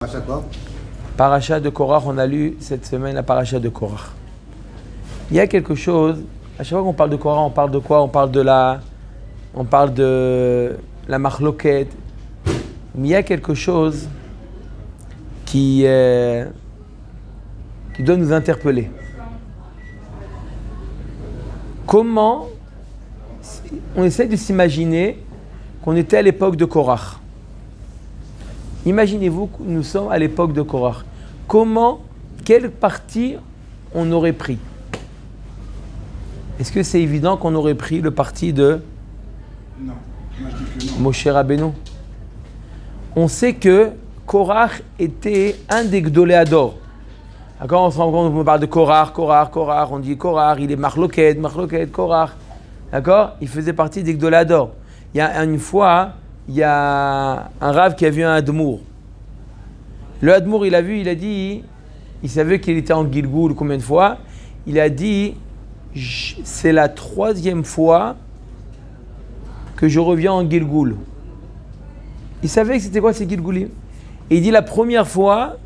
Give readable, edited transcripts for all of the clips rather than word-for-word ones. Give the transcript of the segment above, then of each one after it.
Paracha quoi? Paracha de Korach, on a lu cette semaine la paracha de Korach. Il y a quelque chose, à chaque fois qu'on parle de Korach, on parle de quoi? On parle de la marloquette. Mais il y a quelque chose qui doit nous interpeller. Comment on essaie de s'imaginer qu'on était à l'époque de Korach. Imaginez-vous que nous sommes à l'époque de Korach. Quelle partie on aurait pris? Est-ce que c'est évident qu'on aurait pris le parti de Non. Moi, je dis que non. Moshe Rabbeinu? On sait que Korach était un des Gdoléador. D'accord, on se rend compte, on parle de Korach, on dit Korach, il est Marloquet, Korach. D'accord, il faisait partie des Gdoléador. Il y a une fois, il y a un Rav qui a vu un Admour. Le Admour, il a vu, il a dit, il savait qu'il était en Gilgoul combien de fois. Il a dit, c'est la 3e fois que je reviens en Gilgoul. Il savait que c'était quoi ces Gilgoulim. Et il dit, la première fois,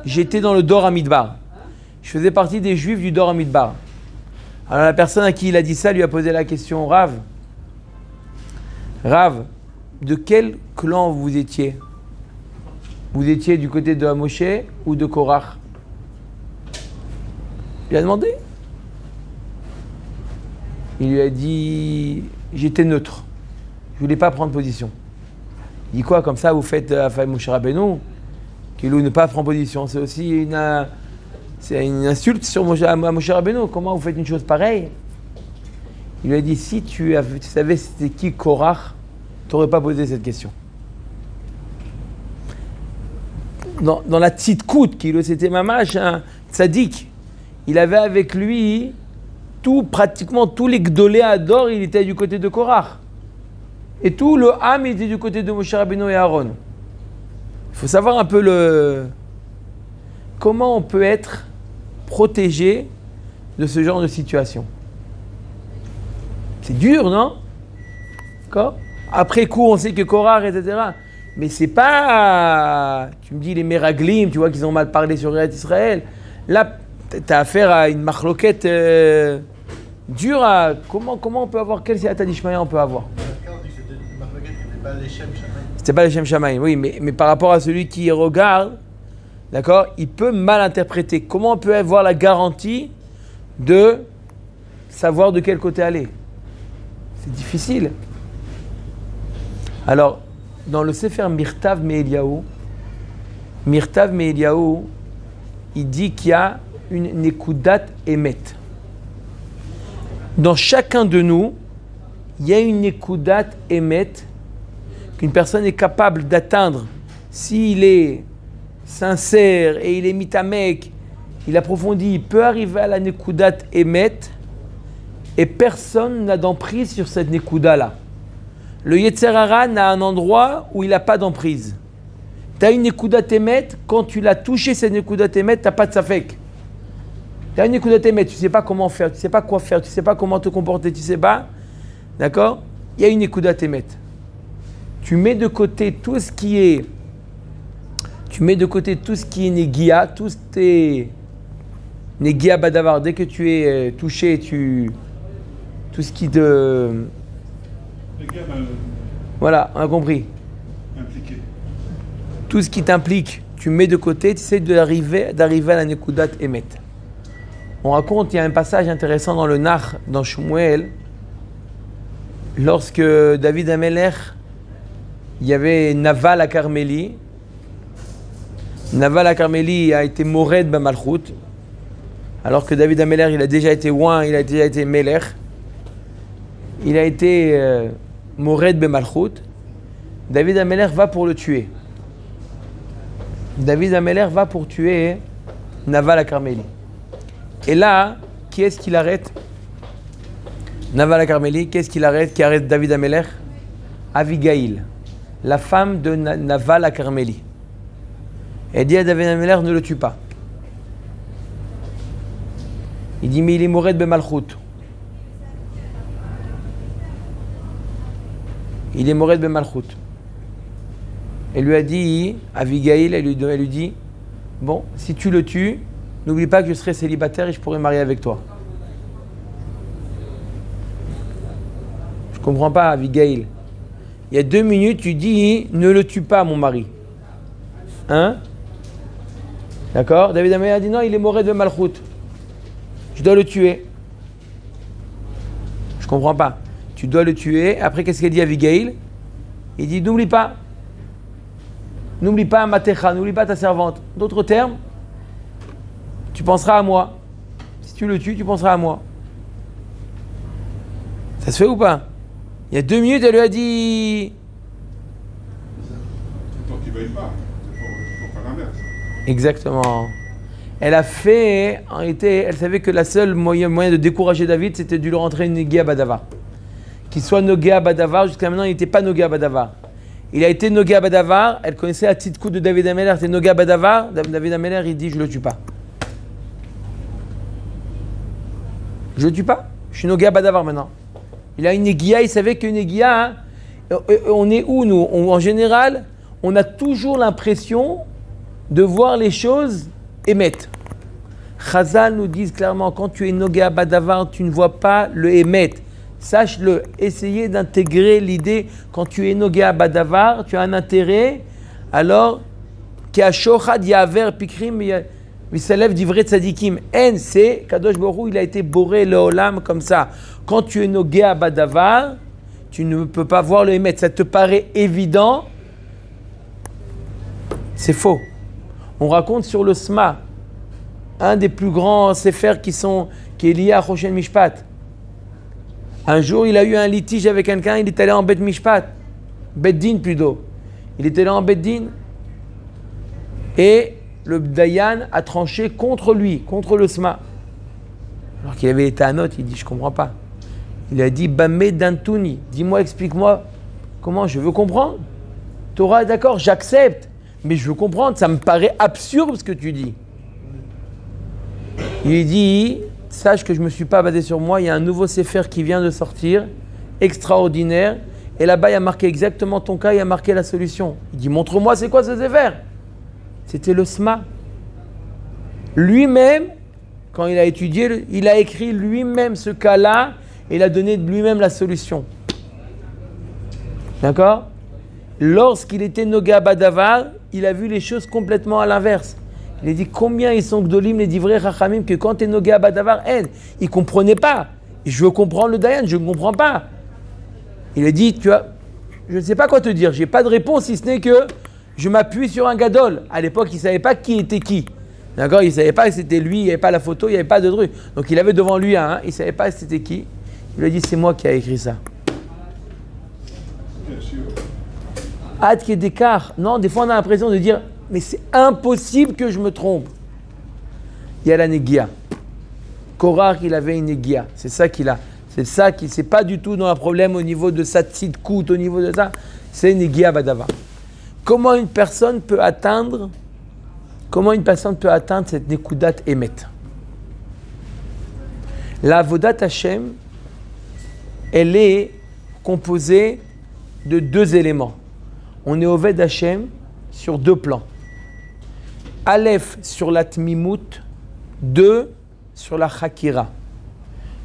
j'étais dans le Dor Hamidbar. Je faisais partie des Juifs du Dor Hamidbar. Alors la personne à qui il a dit ça lui a posé la question, Rav, de quel clan vous étiez? Vous étiez du côté de Moshe ou de Korach? Il a demandé. Il lui a dit, j'étais neutre. Je voulais pas prendre position. Il dit quoi, comme ça vous faites Moshe Rabbeinu? Qu'il ne pas prendre position, c'est aussi une insulte sur Moshe Rabbeinu. Comment vous faites une chose pareille? Il lui a dit, si tu savais c'était qui Korach, tu n'aurais pas posé cette question. Dans la tzidkout, c'était mamash, un tzaddik, il avait avec lui pratiquement tous les Gdoléador, il était du côté de Korach. Et tout le Ham était du côté de Moshe Rabbeinu et Aaron. Il faut savoir un peu comment on peut être protégé de ce genre de situation. C'est dur, non? D'accord? Après coup, on sait que Korach, etc. Mais c'est pas... Tu me dis les Meraglim, tu vois qu'ils ont mal parlé sur Israël. Là, tu as affaire à une marloquette dure. Comment on peut avoir... Quel Siyata d'Ishmaïa on peut avoir? C'était pas les Shem Shamaim, oui, mais par rapport à celui qui regarde, d'accord, il peut mal interpréter. Comment on peut avoir la garantie de savoir de quel côté aller? C'est difficile. Alors, dans le Sefer Mirtav Me'Eliyahu, il dit qu'il y a une Nekudat Emet. Dans chacun de nous, il y a une Nekudat Emet qu'une personne est capable d'atteindre s'il est sincère et il est mitamek, il approfondit, il peut arriver à la Nekudat Emet et personne n'a d'emprise sur cette Nekuda-là. Le Yetzer Hara n'a un endroit où il n'a pas d'emprise. Tu as une Nekudat Emet, quand tu l'as touché cette Nekudat Emet, tu n'as pas de safek. Tu as une Nekudat Emet, tu ne sais pas comment faire, tu ne sais pas quoi faire, tu ne sais pas comment te comporter, tu ne sais pas. D'accord? Il y a une Nekudat Emet. Tu mets de côté tout ce qui est Negia, tout ce qui est Negia Badavar. Dès que tu es touché, tout ce qui te... Voilà, on a compris. Impliqué. Tout ce qui t'implique, tu mets de côté, tu essaies d'arriver à la Nekudat Emet. On raconte, il y a un passage intéressant dans le Nach, dans Shmuel, lorsque David Amelech, il y avait Naval à Carmélie. Naval à Carmélie a été Mored Bamalchut, alors que David Amelech, il a déjà été Ouin, il a déjà été Melech. Il a été Mored Bamalchut. David Amelech va pour le tuer. David Amelech va pour tuer Naval à Carmélie. Et là, qui est-ce qu'il arrête? Naval à Carmélie, qui est-ce qu'il arrête? Qui arrête David Amelech? Avigail, la femme de Naval à Carmélie. Elle dit à David Amelech, ne le tue pas. Il dit, mais il est Mored Bamalchut. Il est Mored Bamalchut. Elle lui a dit, Abigail, elle lui dit, bon, si tu le tues, n'oublie pas que je serai célibataire et je pourrai me marier avec toi. Je comprends pas, Abigail. Il y a 2 minutes, tu dis, ne le tue pas, mon mari. Hein? D'accord? David Améler a dit, non, il est moré de Malchut. Je dois le tuer. Je comprends pas. Tu dois le tuer. Après, qu'est-ce qu'elle dit à Abigail? Il dit, n'oublie pas Matecha, n'oublie pas ta servante. D'autres termes, tu penseras à moi. Si tu le tues, tu penseras à moi. Ça se fait ou pas? Il y a 2 minutes, elle lui a dit... C'est toi qui ne veuilles pas. C'est pour faire l'inverse. Exactement. Elle a fait... En réalité, elle savait que la seule moyen de décourager David, c'était de lui rentrer une Nogé à Badavar. Qu'il soit Nogé à Badavar, jusqu'à maintenant, il n'était pas Nogé à Badavar. Il a été Nogé à Badavar, elle connaissait la petite coup de David Améler, c'était Nogé à Badavar. David Améler, il dit, je le tue pas. Je le tue pas. Je suis Nogé à Badavar maintenant. Il a une Néguia, il savait qu'une Néguia, on est où nous? En général, on a toujours l'impression de voir les choses émettre. Chazal nous dit clairement, quand tu es Nogé à Badavar, tu ne vois pas le émettre. Sache-le, essayez d'intégrer l'idée, quand tu es Nogé à Badavar, tu as un intérêt, alors, qui a shochad yaver pikrim, il s'élève d'ivrei tzadikim. En, c'est Kadosh Baruch Hu, il a été boré le olam comme ça. Quand tu es Nogé à Badavar, tu ne peux pas voir le émettre. Ça te paraît évident, c'est faux. On raconte sur le Sma, un des plus grands séfers qui est lié à Choshen Mishpat. Un jour, il a eu un litige avec quelqu'un, il est allé en Bet Mishpat, Bet Din plutôt. Il est allé en Bet Din et le Dayan a tranché contre lui, contre le Sma. Alors qu'il avait été à note, il dit, je comprends pas. Il a dit, Bamé Dantouni, dis-moi, explique-moi, comment je veux comprendre. Torah, d'accord, j'accepte, mais je veux comprendre, ça me paraît absurde ce que tu dis. Il dit, sache que je ne me suis pas basé sur moi, il y a un nouveau Sefer qui vient de sortir, extraordinaire, et là-bas il y a marqué exactement ton cas, il y a marqué la solution. Il dit, montre-moi c'est quoi ce Sefer? C'était le Sma. Lui-même, quand il a étudié, il a écrit lui-même ce cas-là, et il a donné lui-même la solution. D'accord? Lorsqu'il était Nogé à Badavar, il a vu les choses complètement à l'inverse. Il a dit combien ils sont gdolim les divrei chachamim que quand tu es Nogé à Badavar, il ne comprenait pas. Et je veux comprendre le Dayan, je ne comprends pas. Il a dit, je ne sais pas quoi te dire, je n'ai pas de réponse si ce n'est que je m'appuie sur un gadol. À l'époque, il ne savait pas qui était qui. D'accord? Il ne savait pas que c'était lui, il n'y avait pas la photo, il n'y avait pas de truc. Donc il avait devant lui un, il ne savait pas que c'était qui. Il lui a dit, c'est moi qui ai écrit ça. Bien sûr. Ad Kedekar. Non, des fois on a l'impression de dire, mais c'est impossible que je me trompe. Il y a la Néguia. Korach, il avait une Néguia. C'est ça qu'il a. C'est pas du tout dans un problème au niveau de sa tzidkout, au niveau de ça. C'est Néguia Badavar. Comment une personne peut atteindre cette Nekudat Emet? La Avodat Hashem, elle est composée de 2 éléments. On est Oved Hashem sur 2 plans. Aleph sur la Tmimut, 2 sur la Chakira.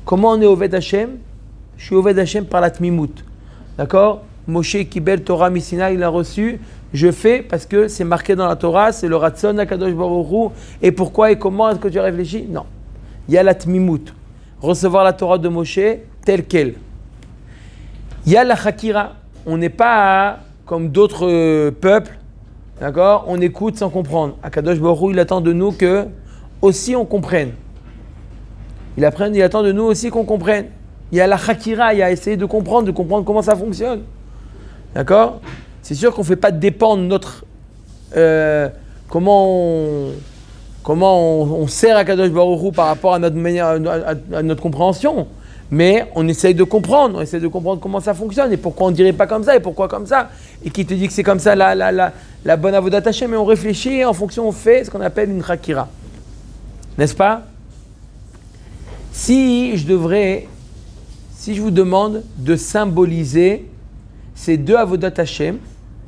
Comment on est Oved Hashem? Je suis Oved Hashem par la Tmimut. D'accord? Moshe Kibel Torah Misina, il a reçu. Je fais parce que c'est marqué dans la Torah, c'est le Ratzon HaKadosh Baruch Hu. Et pourquoi et comment est-ce que tu réfléchis? Non. Il y a la Tmimut. Recevoir la Torah de Moshe telle qu'elle. Il y a la Chakira. On n'est pas comme d'autres peuples. D'accord? On écoute sans comprendre. HaKadosh Baruch Hu, il attend de nous que aussi on comprenne. Il attend de nous aussi qu'on comprenne. Il y a la Chakira, il y a essayer de comprendre comment ça fonctionne. D'accord? C'est sûr qu'on ne fait pas dépendre notre... comment on sert à Kadosh Baruch Hu par rapport à notre manière, à notre compréhension. Mais on essaye de comprendre. Comment ça fonctionne et pourquoi on ne dirait pas comme ça et pourquoi comme ça. Et qui te dit que c'est comme ça la bonne avodat Hashem, mais on réfléchit et en fonction on fait ce qu'on appelle une chakira. N'est-ce pas? Si je vous demande de symboliser ces 2 avodat Hashem,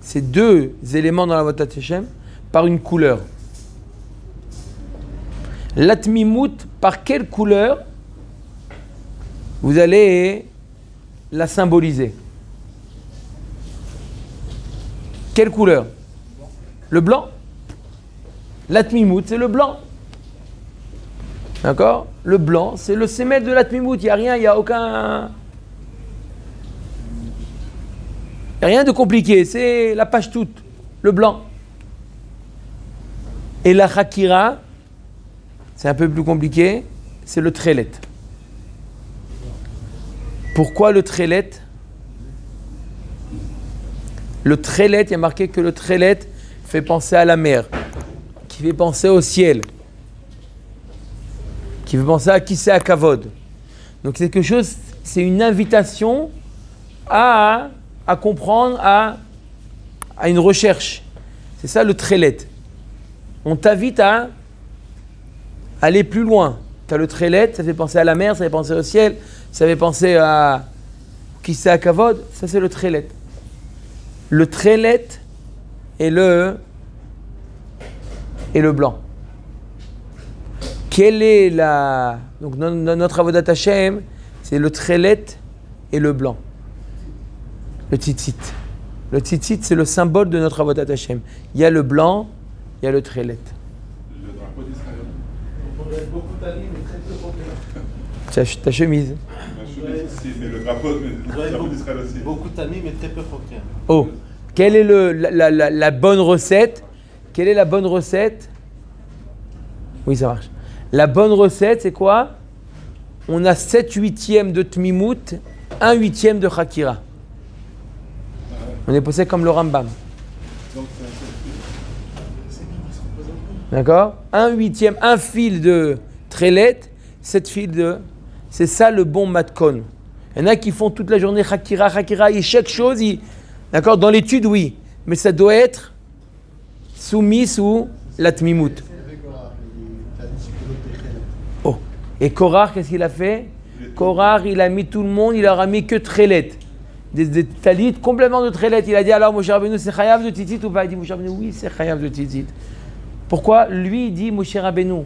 ces deux éléments dans la Avodat Hashem par une couleur. L'atmimout, par quelle couleur vous allez la symboliser? Quelle couleur? Le blanc. L'atmimout, c'est le blanc. D'accord? Le blanc, c'est le sémel de l'atmimout. Il n'y a rien, il n'y a aucun... Il n'y a rien de compliqué, c'est la page toute, le blanc. Et la chakira, c'est un peu plus compliqué, c'est le trélet. Pourquoi le trélet? Le trélet, il y a marqué que le trélet fait penser à la mer, qui fait penser au ciel, qui fait penser à qui c'est à Kavod. Donc c'est quelque chose, c'est une invitation à comprendre, à une recherche. C'est ça le trélet. On t'invite à aller plus loin. Tu as le trélet, ça fait penser à la mer, ça fait penser au ciel, ça fait penser à qui c'est à Kavod, ça c'est le trélet. Le trélet et le blanc. Quelle est la... Donc notre Avodat Hashem, c'est le trélet et le blanc. Le tzitzit. Le tzitzit, c'est le symbole de notre Avodat Hashem. Il y a le blanc, il y a le trélet. Le drapeau d'Israël. On a beaucoup d'amis, mais très peu concrets. Ta chemise. La chemise aussi, mais le drapeau d'Israël aussi. Beaucoup d'amis, mais très peu concrets. Oh, quelle est la bonne recette? Quelle est la bonne recette? Oui, ça marche. La bonne recette, c'est quoi? On a 7/8 de Tmimout, 1/8 de Chakira. On est posé comme le Rambam. Donc D'accord? 1/8, un fil de Trélet, 7 fils de... C'est ça le bon matkon. Il y en a qui font toute la journée Chakira, et chaque chose, d'accord? Dans l'étude, oui. Mais ça doit être soumis sous la Tmimout. Oh. Et Korach, qu'est-ce qu'il a fait? Korach, il a mis tout le monde, il leur a mis que Trélet. Des talit complètement de trélet. Il a dit alors Moshe Rabbeinu c'est chayav de tzitzit ou pas? Il dit Moshe Rabbeinu oui c'est chayav de tzitzit. Pourquoi? Lui il dit Moshe Rabbeinu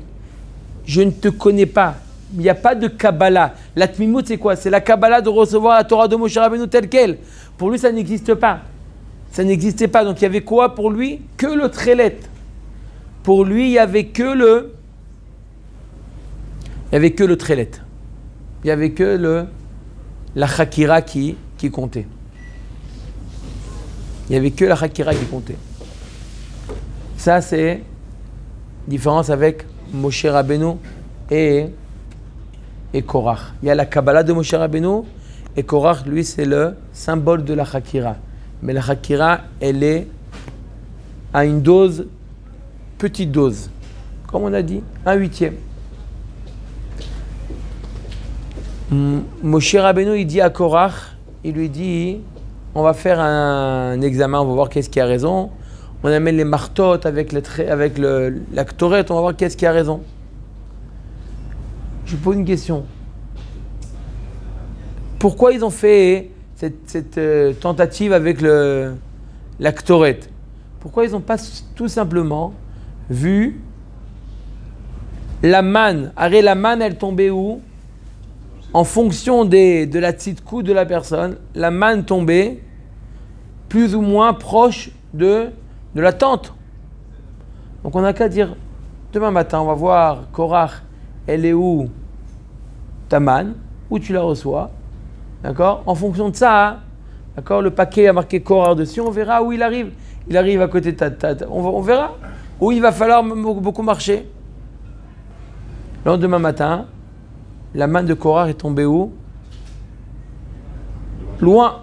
je ne te connais pas. Il n'y a pas de Kabbalah. La Tmimout c'est quoi? C'est la Kabbalah de recevoir la Torah de Moshe Rabbeinu telle qu'elle. Pour lui ça n'existe pas. Ça n'existait pas. Donc il y avait quoi pour lui? Que le trélet. Pour lui il y avait que le trélet. Il n'y avait que la Chakira qui comptait. Il n'y avait que la Chakira qui comptait. Ça, c'est différence avec Moshe Rabbeinu et Korach. Il y a la Kabbalah de Moshe Rabbeinu et Korach, lui, c'est le symbole de la Chakira. Mais la Chakira, elle est à une dose, petite dose. Comme on a dit, 1/8. Moshe Rabbeinu, il dit à Korach, il lui dit, on va faire un examen, on va voir qu'est-ce qui a raison. On amène les martotes avec la Ktoret, on va voir qu'est-ce qui a raison. Je vous pose une question. Pourquoi ils ont fait cette tentative avec la Ktoret? Pourquoi ils n'ont pas tout simplement vu la manne? Arrête, la manne, elle tombait où? En fonction de la tzidkou de la personne, la manne tombait plus ou moins proche de la tente. Donc on n'a qu'à dire, demain matin, on va voir, Korach, elle est où ta manne, où tu la reçois, d'accord? En fonction de ça, d'accord, le paquet a marqué Korach dessus, on verra où il arrive. Il arrive à côté de on verra où il va falloir beaucoup marcher. Le lendemain matin, la manne de Korach est tombée où? Loin.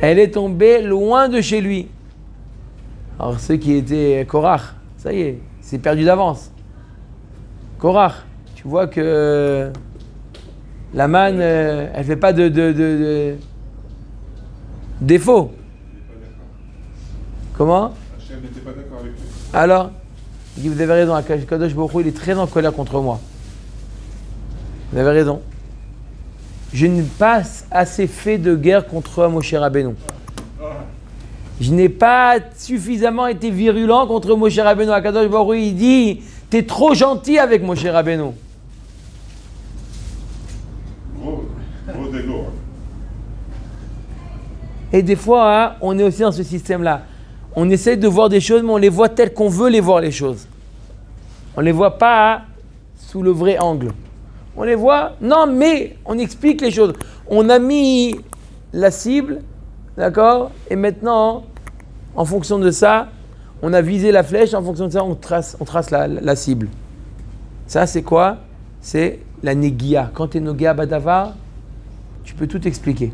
Elle est tombée loin de chez lui. Alors ceux qui étaient Korach, ça y est, c'est perdu d'avance. Korach, tu vois que la manne, elle fait pas de défaut. Comment? Hachem n'était pas d'accord avec lui. Alors, il dit, vous avez raison, Kadosh Baruch Hu, il est très en colère contre moi. Vous avez raison. Je n'ai pas assez fait de guerre contre Moshe Rabbeinu. Je n'ai pas suffisamment été virulent contre Moshe Rabbeinu. Akadosh Baruch Hu, il dit, t'es trop gentil avec Moshe Rabbeinu. Gros égo. Et des fois, hein, on est aussi dans ce système-là. On essaie de voir des choses, mais on les voit telles qu'on veut les voir, les choses. On ne les voit pas hein, sous le vrai angle. On les voit, non, mais on explique les choses. On a mis la cible, d'accord? Et maintenant, en fonction de ça, on a visé la flèche, en fonction de ça, on trace la cible. Ça, c'est quoi? C'est la négia. Quand tu es nogia badavar, tu peux tout expliquer.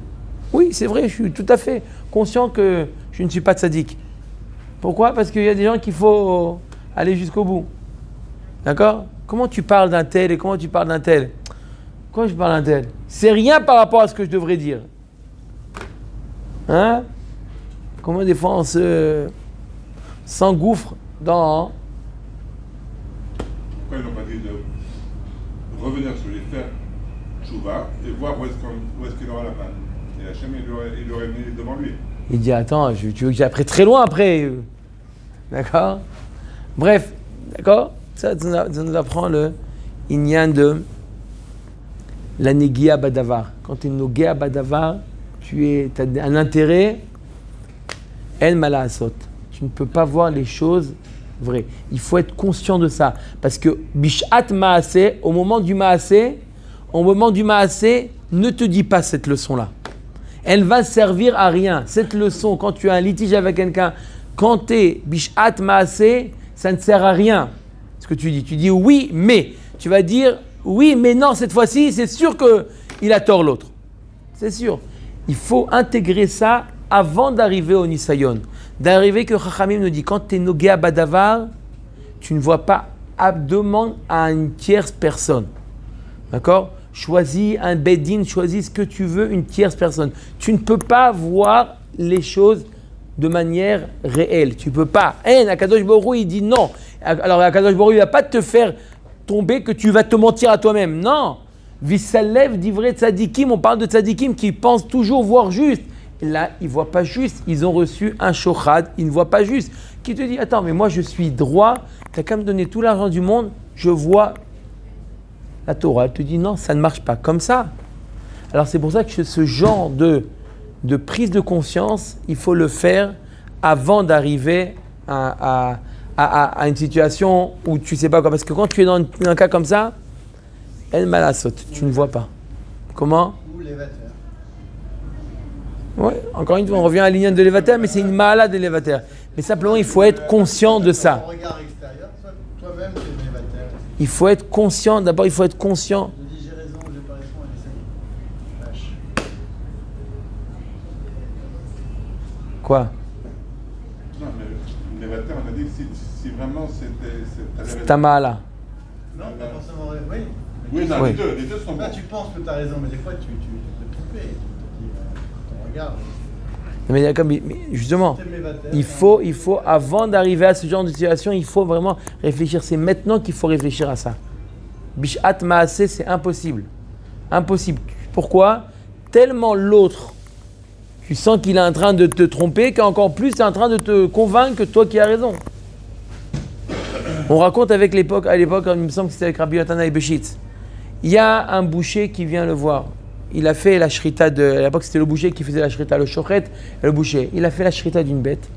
Oui, c'est vrai, je suis tout à fait conscient que je ne suis pas tzaddik. Pourquoi? Parce qu'il y a des gens qu'il faut aller jusqu'au bout. D'accord? Comment tu parles d'un tel et comment tu parles d'un tel? Pourquoi je parle d'un tel? C'est rien par rapport à ce que je devrais dire. Hein? Comment des fois on s'engouffre dans... Pourquoi ils n'ont pas dit de revenir sur les faire tchouva et voir où est-ce qu'il aura la panne? Et Hachem, il l'aurait mis devant lui. Il dit, attends, tu veux que j'aille après très loin après? D'accord? Bref, d'accord? Ça nous apprend le inyan de la negia badavar. Quand tu es nogia badavar, tu as un intérêt, el malaasot. Tu ne peux pas voir les choses vraies. Il faut être conscient de ça. Parce que bishat maaseh, au moment du maaseh, ne te dis pas cette leçon-là. Elle va servir à rien. Cette leçon, quand tu as un litige avec quelqu'un, quand tu es bishat maaseh, ça ne sert à rien. Ce que tu dis. Tu dis oui, mais. Tu vas dire oui, mais non, cette fois-ci, c'est sûr qu'il a tort l'autre. C'est sûr. Il faut intégrer ça avant d'arriver au Nisayon. D'arriver que Chachamim nous dit, quand tu es nogea badavar, tu ne vois pas demande à une tierce personne. D'accord? Choisis un beddin, choisis ce que tu veux, une tierce personne. Tu ne peux pas voir les choses de manière réelle. Tu ne peux pas. Akadosh Baruch Hu, il dit non. Alors Akadosh Baruch Hu, il ne va pas te faire tomber que tu vas te mentir à toi-même. Non. Vissalev d'ivrei tzadikim, on parle de tzadikim qui pensent toujours voir juste. Et là, ils ne voient pas juste. Ils ont reçu un shochad, ils ne voient pas juste. Qui te dit, attends, mais moi je suis droit, tu n'as qu'à me donner tout l'argent du monde, je vois la Torah. Elle te dit, non, ça ne marche pas comme ça. Alors c'est pour ça que ce genre de prise de conscience, il faut le faire avant d'arriver à une situation où tu ne sais pas quoi. Parce que quand tu es dans un cas comme ça, elle malasot, tu ne vois pas. Comment? Ou l'évateur. Oui, encore une fois, on revient à l'union de l'évateur, mais c'est une malade de l'évateur. Mais simplement, il faut être conscient de ça. Ton regard extérieur, toi-même, tu es l'évateur. Il faut être conscient, d'abord, il faut être conscient. Je dis j'ai raison, j'ai pas raison, allez, ça y est. Lâche. Quoi? Non, mais l'évateur, on a dit que si vraiment c'était... C'est ta mala. Non, pas forcément. Oui. Oui, non, Oui. les deux sont Là, bons. tu penses que tu as raison, mais des fois, tu peux te tromper. Tu te dis, ton regard. Mais justement, il faut, avant d'arriver à ce genre de situation, il faut vraiment réfléchir. C'est maintenant qu'il faut réfléchir à ça. Bishat maaseh, c'est impossible. Impossible. Pourquoi? Tellement l'autre, tu sens qu'il est en train de te tromper, qu'encore plus, il est en train de te convaincre que toi qui as raison. On raconte à l'époque, il me semble que c'était avec Rabbi Yotana Ibeshitz. Il y a un boucher qui vient le voir. Il a fait la shrita à l'époque c'était le boucher qui faisait la shrita, le shochet et le boucher. Il a fait la shrita d'une bête.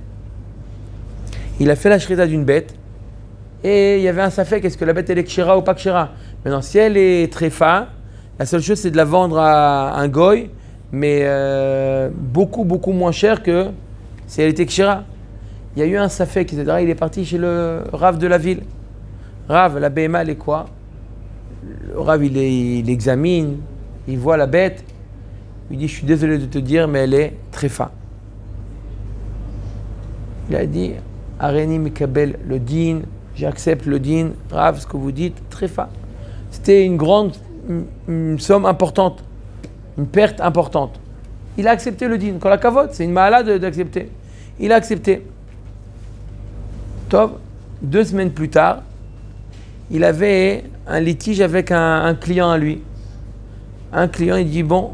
Et il y avait un safek, est-ce que la bête elle est kshira ou pas kshira? Maintenant, si elle est tréfa, la seule chose c'est de la vendre à un goy, mais beaucoup moins cher que si elle était kshira. Il y a eu un safek, etc. Il est parti chez le Rav de la ville. Rav, la BMA, elle est quoi? Le Rav, il examine, il voit la bête, il dit, je suis désolé de te dire, mais elle est tréfa. Il a dit, Areni Mikabel le din, j'accepte le din, Rav, ce que vous dites, tréfa. C'était une somme importante, une perte importante. Il a accepté le din. Quand la cavote, c'est une malade d'accepter. Il a accepté. Top. 2 semaines plus tard, il avait un litige avec un client à lui. Un client, il dit, bon,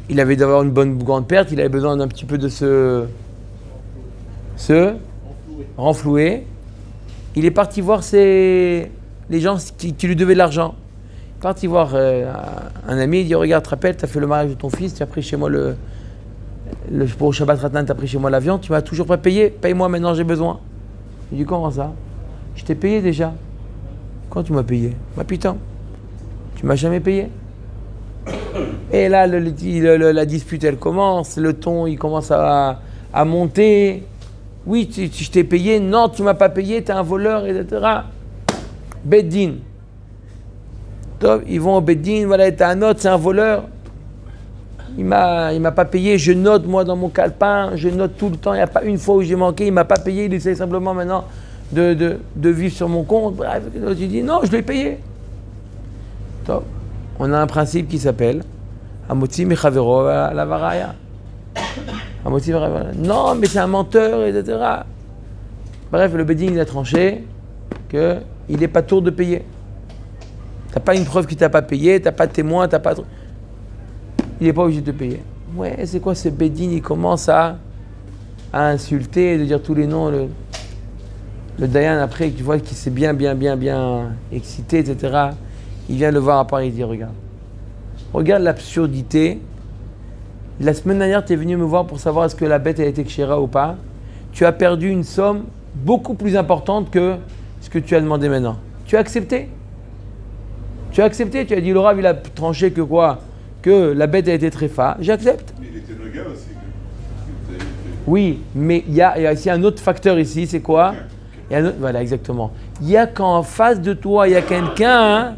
il avait d'avoir une grande perte, il avait besoin d'un petit peu de se se renflouer. Il est parti voir les gens qui lui devaient de l'argent. Il est parti voir un ami, il dit regarde, te rappelles, tu as fait le mariage de ton fils, tu as pris chez moi pour Shabbat Ratan, tu as pris chez moi la viande, tu m'as toujours pas payé, paye-moi maintenant, j'ai besoin. Il dit comment ça? Je t'ai payé déjà. Quand tu m'as payé? Bah putain, tu m'as jamais payé. Et là, la dispute, elle commence, le ton, il commence à monter. Oui, je t'ai payé, non, tu m'as pas payé, t'es un voleur, etc. Beddin. Ils vont au Beddin, voilà, t'as un autre, c'est un voleur. Il m'a pas payé, je note moi dans mon calepin, je note tout le temps, il n'y a pas une fois où j'ai manqué, il m'a pas payé, il essaie simplement maintenant de vivre sur mon compte. Bref, je dis non, je l'ai payé. Top. On a un principe qui s'appelle Amotzi Mechavero la Varaya. Non, mais c'est un menteur, etc. Bref, le Beddin il a tranché qu'il n'est pas tour de payer. T'as pas une preuve qu'il t'a pas payé, t'as pas de témoin, t'as pas. Il n'est pas obligé de te payer. Ouais, c'est quoi ce Beddin? Il commence à insulter, de dire tous les noms. Le Dayan après, tu vois qu'il s'est bien excité, etc. Il vient le voir à part, il dit regarde l'absurdité. La semaine dernière, tu es venu me voir pour savoir est-ce que la bête a été kshera ou pas. Tu as perdu une somme beaucoup plus importante que ce que tu as demandé maintenant. Tu as accepté. Tu as dit le Rav, il a tranché que quoi? Que la bête a été tréfa. J'accepte. Mais il était noga aussi. Oui, mais il y a ici un autre facteur ici, c'est quoi? Il y a un autre, voilà, exactement. Il y a qu'en face de toi, il y a quelqu'un,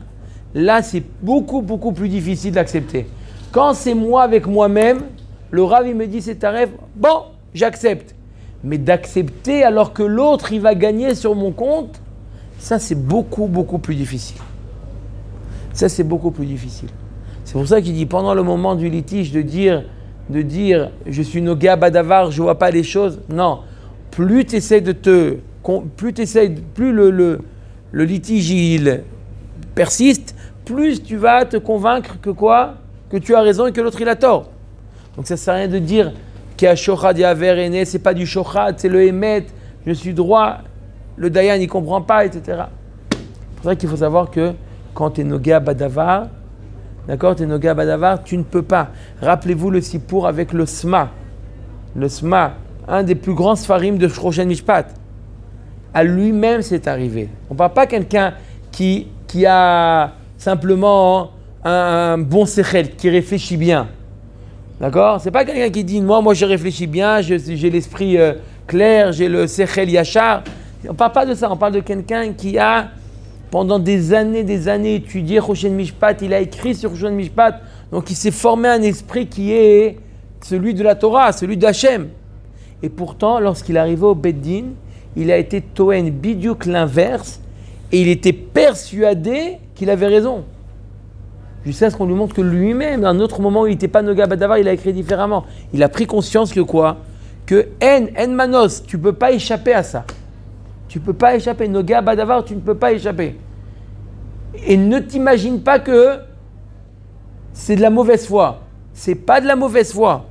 là c'est beaucoup plus difficile d'accepter. Quand c'est moi avec moi-même, le Rav il me dit c'est ta rêve, bon, j'accepte. Mais d'accepter alors que l'autre il va gagner sur mon compte, ça c'est beaucoup plus difficile. Ça c'est beaucoup plus difficile. C'est pour ça qu'il dit pendant le moment du litige de dire je suis noga badavar, je vois pas les choses. Non, plus le litige il persiste, plus tu vas te convaincre que quoi? Que tu as raison et que l'autre il a tort. Donc ça sert à rien de dire qu'il y a shochad yaver ene, c'est pas du shochad, c'est le emet, je suis droit, le dayan il comprend pas, etc. C'est pour ça qu'il faut savoir que quand tu es noga badavar, d'accord, tu es noga badavar, tu ne peux pas. Rappelez-vous le sipour avec le sma. Le sma, un des plus grands sfarim de Shoshen Mishpat. À lui-même c'est arrivé. On ne parle pas quelqu'un qui a simplement un bon sechel, qui réfléchit bien. D'accord? C'est pas quelqu'un qui dit moi je réfléchis bien, j'ai l'esprit clair, j'ai le sechel yachar. On ne parle pas de ça, on parle de quelqu'un qui a pendant des années étudié Shoshen Mishpat, il a écrit sur Shoshen Mishpat, donc il s'est formé un esprit qui est celui de la Torah, celui d'Hachem. Et pourtant, lorsqu'il est arrivé au Beddin, il a été Toen Bidiouk l'inverse, et il était persuadé qu'il avait raison. Jusqu'à ce qu'on lui montre que lui-même, dans un autre moment où il n'était pas Noga Badavar, il a écrit différemment. Il a pris conscience que quoi? Que En Manos, tu ne peux pas échapper à ça. Tu ne peux pas échapper. Noga Badavar, tu ne peux pas échapper. Et ne t'imagine pas que c'est de la mauvaise foi. C'est pas de la mauvaise foi.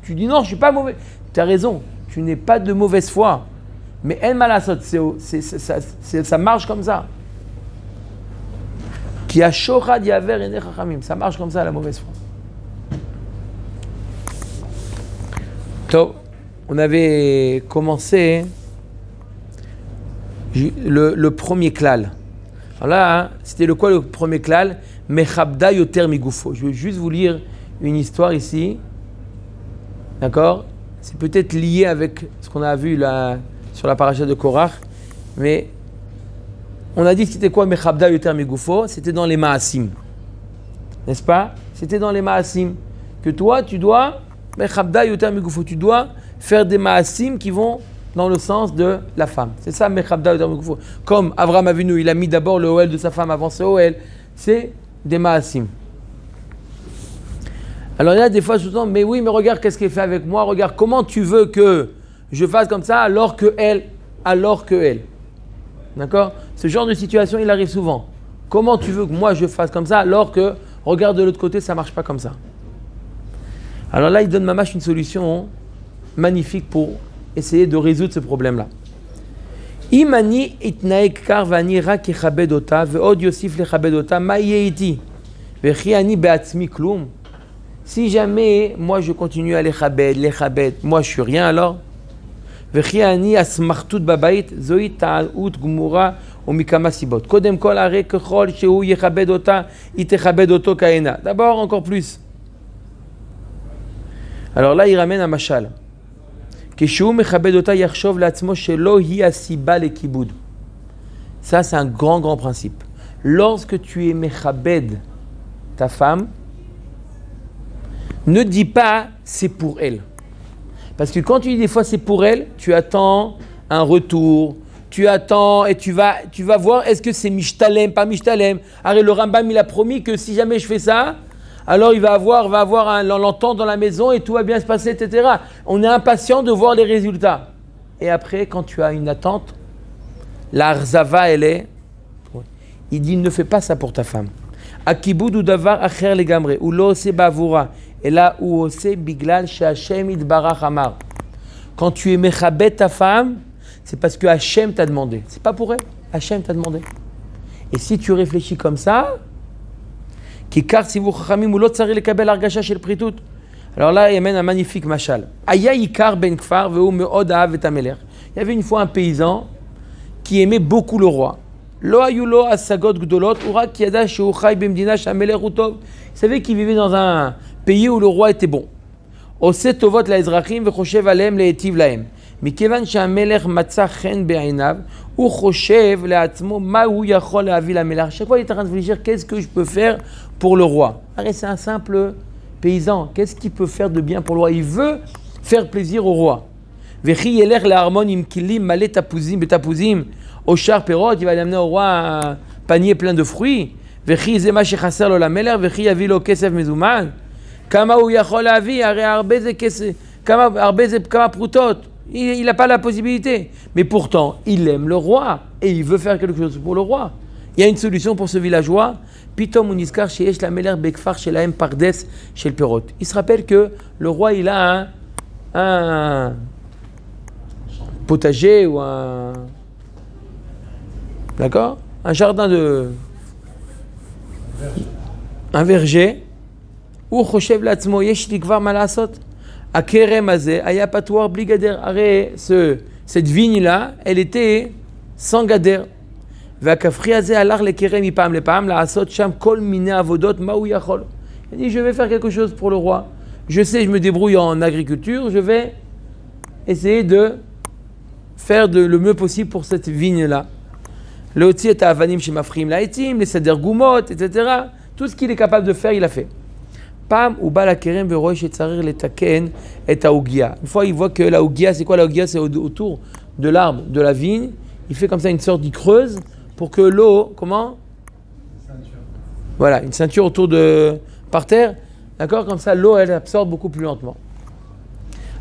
Tu dis non, je ne suis pas mauvais. Tu as raison, tu n'es pas de mauvaise foi. Mais En Malasot, ça marche comme ça. Qui a shochad yaver ene chachamim. Ça marche comme ça, la mauvaise foi. Donc, on avait commencé le premier klal. Alors là, c'était le premier klal? Mechabda yoter migufo. Je vais juste vous lire une histoire ici. D'accord? C'est peut-être lié avec ce qu'on a vu là sur la paracha de Korach, mais on a dit que c'était quoi Mechabda yoter migufo? C'était dans les Maasim. N'est-ce pas? C'était dans les Maasim. Que toi, tu dois Mechabda yoter migufo. Tu dois faire des Maasim qui vont dans le sens de la femme. C'est ça, Mechabda yoter migufo. Comme Avraham Avinu, il a mis d'abord le Ohel de sa femme avant ce Ohel. C'est des Maasim. Alors il y a des fois, je me dis, mais oui, mais regarde qu'est-ce qu'elle fait avec moi. Regarde comment tu veux que je fasse comme ça alors que elle. D'accord? Ce genre de situation, il arrive souvent. Comment tu veux que moi je fasse comme ça alors que, regarde de l'autre côté, ça ne marche pas comme ça. Alors là, il donne Mamash une solution magnifique pour essayer de résoudre ce problème-là. Imani itnaek kar vani rak echabed ota veod yosif lechabed ota ma yeh iti vechi ani beatzmi klum. Si jamais moi je continue à lechabed, moi je suis rien alors. Vechi ani asmartut babait zoi ta'ut gmura ומכמה סיבות. קודם כל, הרי ככל שהוא יכבד אותה, היא תכבד אותו כהנה. D'abord, encore plus. Alors là, il ramène un mashal. כשהוא מכבד אותה, יחשוב לעצמו שלא היא הסיבה לכיבוד. Ça, c'est un grand principe. Lorsque tu es mechabed ta femme, ne dis pas c'est pour elle. Parce que quand tu dis des fois c'est pour elle, tu attends un retour, tu attends et tu vas voir est-ce que c'est mishtalem, pas mishtalem. Alors le Rambam il a promis que si jamais je fais ça, alors il va avoir l'entente dans la maison et tout va bien se passer, etc. On est impatient de voir les résultats. Et après, quand tu as une attente, la arzava elle est, il dit ne fais pas ça pour ta femme. Akibud ou davar acher legamre ou lo ose bavura et là où ose biglal she'Hashem itbarach amar. Quand tu es mechabed ta femme, c'est parce que Hachem t'a demandé. C'est pas pour elle. Hachem t'a demandé. Et si tu réfléchis comme ça, alors là, il amène un magnifique mashal. Il y avait une fois un paysan qui aimait beaucoup le roi. Il savait qu'il vivait dans un pays où le roi était bon. מכיוון שהמלך מצא חן בעיניו, הוא חושב לעצמו מה הוא יכול להביא למלך. Chaque fois, il est en train de réfléchir, qu'est-ce que je peux faire pour le roi? C'est un simple paysan. Qu'est-ce qu'il peut faire de bien pour le roi? Il veut faire plaisir au roi. וכי ילך לארמון עם כלים מלא תפוזים בתפוזים, או שאר פירות, il va amener au roi un panier plein de fruits. וכי זה מה שחסר לו למלך, וכי יביא לו כסף מזומן. כמה הוא יכול להביא? הרי הרבה זה כסף, כמה פרוטות. Il n'a pas la possibilité. Mais pourtant, il aime le roi et il veut faire quelque chose pour le roi. Il y a une solution pour ce villageois. Pitom uniskar sheyesh la meler bekfar shelahem pardes shel perot. Il se rappelle que le roi, il a un potager ou un... D'accord? Un jardin de... un verger. Ou choshev לעצמו, יש לי כבר מה לעשות. הכרם הזה היה פתוח בלי גדר. הרי cette vigne-là, elle était sans גדר. והכפרי הזה הלך לכרם מפעם לפעם, לעשות שם כל מיני עבודות, מה הוא יכול? Il dit, je vais faire quelque chose pour le roi. Je sais, je me débrouille en agriculture, je vais essayer de faire le mieux possible pour cette vigne-là. להוציא את האבנים שמפריעים לעצים, לסדר גומות, etc. Tout ce qu'il est capable de faire, il a fait. פעם הוא בא לכרם ורואה שצריך לתקן את העוגיה. Une fois, il voit que la ougia, c'est quoi la ougia? C'est autour de l'arbre, de la vigne. Il fait comme ça une sorte de creuse pour que l'eau, comment? Ceinture. Voilà, une ceinture autour de... par terre. D'accord? Comme ça, l'eau, elle absorbe beaucoup plus lentement.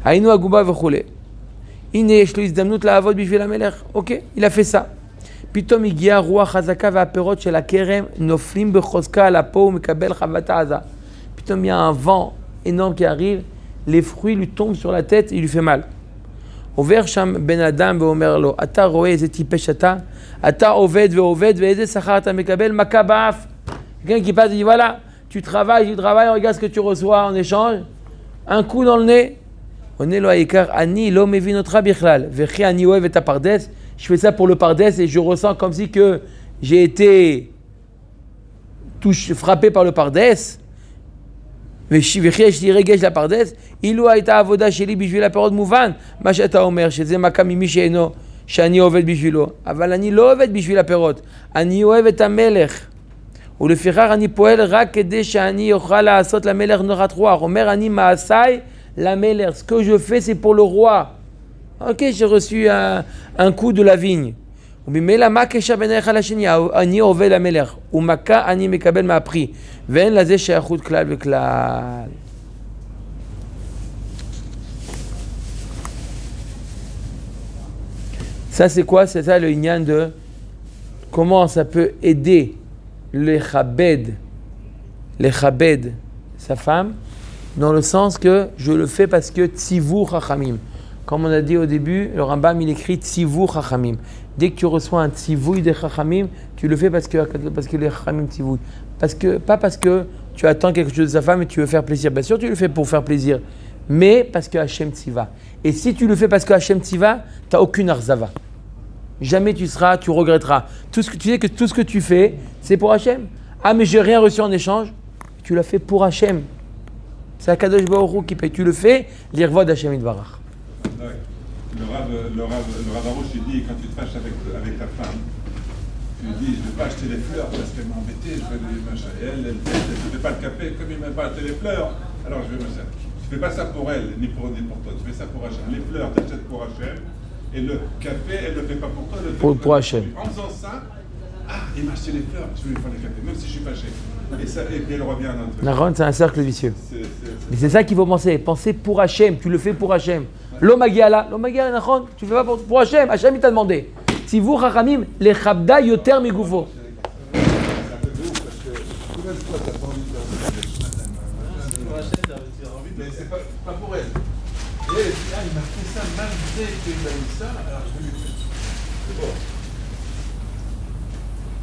היינו הגובה וכו'. הנה יש לו הזדמנות לעבוד בשביל המלך. אוקיי, il a fait ça. פתאום הגיעה רוח חזקה והפירות של הכרם נופלים בחוזקה על אפו ומקבל חבטה עזה. Pitoum, il y a un vent énorme qui arrive, les fruits lui tombent sur la tête et il lui fait mal. עובר שם בן אדם ואומר לו, אתה רואה איזה טיפש אתה? אתה עובד ועובד ואיזה שכר אתה מקבל? מכה באף. Quelqu'un qui passe et dit, voilà, tu travailles, regarde ce que tu reçois en échange. Un coup dans le nez. עונה לו העיקר, אני לא מבין אותך בכלל. וכי אני אוהב את הפרדס. Je fais ça pour le pardes et je ressens comme si que j'ai été frappé par le pardes. וכי יש לי רגש לפרדס, אילו הייתה העבודה שלי בשביל הפירות מובן, מה שאתה אומר, שזה מכה ממי שאינו, שאני עובד בשבילו. אבל אני לא עובד בשביל הפירות, אני אוהב את המלך. ולפיכך אני פועל רק כדי שאני אוכל לעשות למלך נחת רוח. אומר אני מעשיי למלך, ce que je fais c'est pour le roi. Ok, j'ai reçu un coup de la vigne. וממילא מה הקשר בין האחד לשני? אני עובד למלך, ומכה אני מקבל מהפרי, ואין לזה שייכות כלל וכלל. Ça c'est quoi? C'est ça le inyan de comment ça peut aider le chabed sa femme, dans le sens que je le fais parce que tzivur chachamim. Comme on a dit au début, le Rambam il écrit Tzivou Chachamim. Dès que tu reçois un Tzivouï des Chachamim, tu le fais parce que les Chachamim Tzivouï. Pas parce que tu attends quelque chose de sa femme et tu veux faire plaisir. Bien sûr, tu le fais pour faire plaisir, mais parce que Hachem Tziva. Et si tu le fais parce que Hachem Tziva, tu n'as aucune arzava. Jamais tu regretteras. Tu sais que tout ce que tu fais, c'est pour Hachem. Ah, mais j'ai rien reçu en échange. Tu l'as fait pour Hachem. C'est Akadosh Baruch Hu qui paye. Tu le fais, l'irvod Hachem Yitbarach. Le Rav Arouche, il dit, quand tu te fâches avec ta femme, tu lui dis, je ne vais pas acheter les fleurs parce qu'elle m'a embêté, je vais lui machin. Et elle ne fait pas le café, comme il ne m'a pas acheté les fleurs, alors je vais machin. Tu ne fais pas ça pour elle, ni pour toi, tu fais ça pour Hachem. Les fleurs, tu achètes pour Hachem, et le café, elle ne le fait pas pour toi, elle le fait pour Hachem. En faisant ça, il m'a acheté les fleurs, je vais lui faire le café, même si je suis fâché. Et puis elle revient à notre... Naron, c'est un cercle vicieux. Mais c'est ça qu'il faut penser. Penser pour Hachem, tu le fais pour Hachem. L'omagiala, Naron, tu le fais pas pour Hachem. Hachem, il t'a demandé. Si vous, Chachamim, les chabda yoter migoufo. Mais c'est pas pour elle. Et elle dit, il m'a fait ça malgré qu'il a eu ça, alors je vais lui faire. C'est bon.